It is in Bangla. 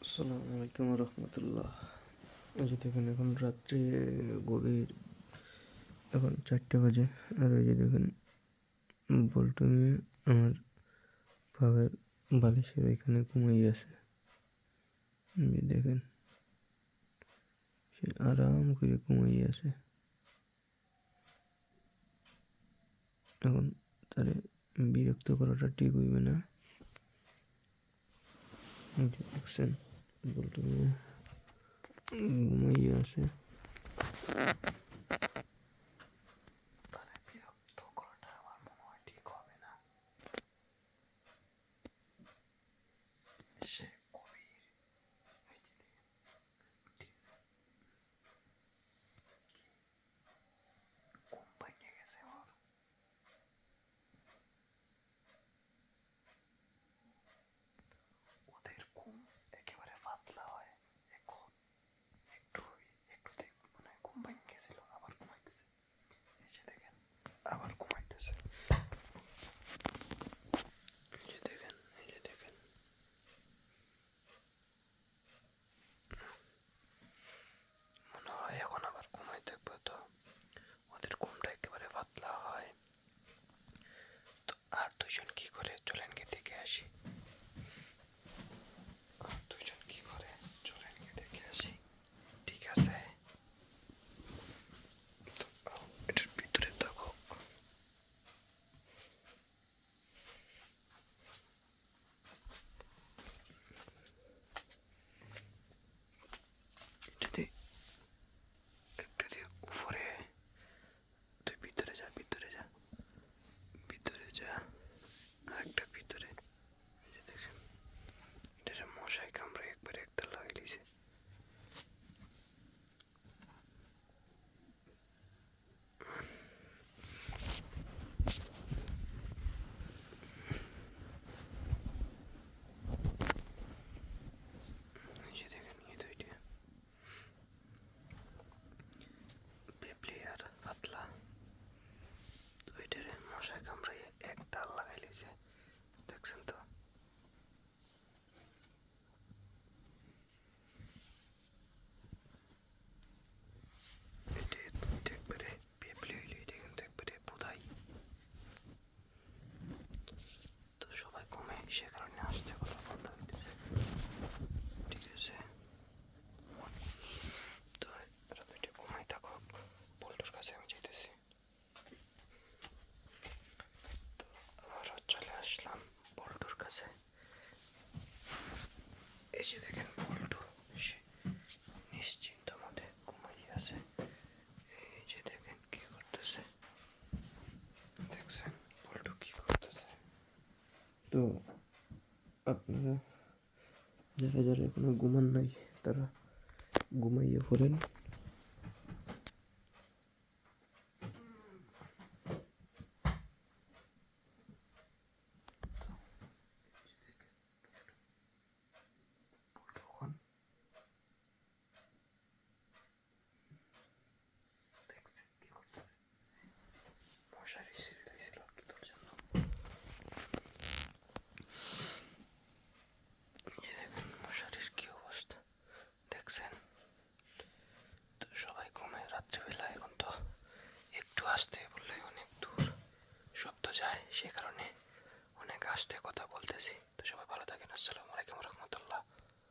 আসসালামু আলাইকুম রহমতুল্লাহ। এই যে দেখেন এখন রাত্রে গভীর, এখন 4টা বাজে। আর এই যে দেখেন বল্টু নিয়ে আমার পায়ের বালিশের ওইখানে ঘুমাই আছে। এই যে দেখেন সে আরাম করে ঘুমাই আছে। এখন তারে বিরক্ত করাটা ঠিক হইবে না। এই যে দেখছেন বল্টু নিয়ে ঘুমাই আছে। তারে বিরক্ত করাটা আমার মনে হয় ঠিক হবে না। সে গভীর, এই যে দেখেন ঘুম ভাঙে গেছে ওর। ওদের ঘুম একেবারে পাতলা হয়। এখন একটু একটুতে মানে ঘুম ভেঙে গেছিল, আবার ঘুমাইতেছে। এই যে দেখেন আবার ঘুমাইতেছে। এই যে দেখেন, এই যে দেখেন মনে হয় এখন আবার ঘুমাই থাকবে। তো ওদের ঘুমটা একেবারে পাতলা হয়। তো আর দুইজন কি করে চলেন গিয়ে দেখে আসি। আর দুইজন কি করে চলেন গিয়ে দেখে আসি। ঠিক আছে, তো এটার ভিতরে থাকো। এটাতে এটাতে উপরে, তুই ভিতরে যা, ভিতরে যা, ভিতরে যা, আরেকটা ভিতরে। এই যে দেখেন এটা মশাই কামড়ে একবারে একটা লাগিয়ে দিছে। এই যে দেখেন এই দুইটা পেপলি আর পাতলা, দুইটারে মশাই কামড়াইয়ে এক তাল লাগাই লিছে। দেখছেন তো? এটা এটা একবারে পেপলি হইলে এটা কিন্তু একবারে বুধাই। তো সবাই কমে সে কারণে আসতে কথা বলতে হইতেছে। ঠিক আছে, তো এরা দুইটা ঘুমাই থাকুক, বল্টুর কাছে আমি যেতেছি। তো আবারও চলে আসলাম বল্টুর কাছে। এই যে দেখেন বল্টু সে নিশ্চিন্ত মতে ঘুমাই আছে। এই যে দেখেন কি করতেছে, দেখছেন বল্টু কি করতেছে। তো আপনারা যারা যারা এখনো ঘুমান নাই তারা ঘুমাইয়ে পড়েন।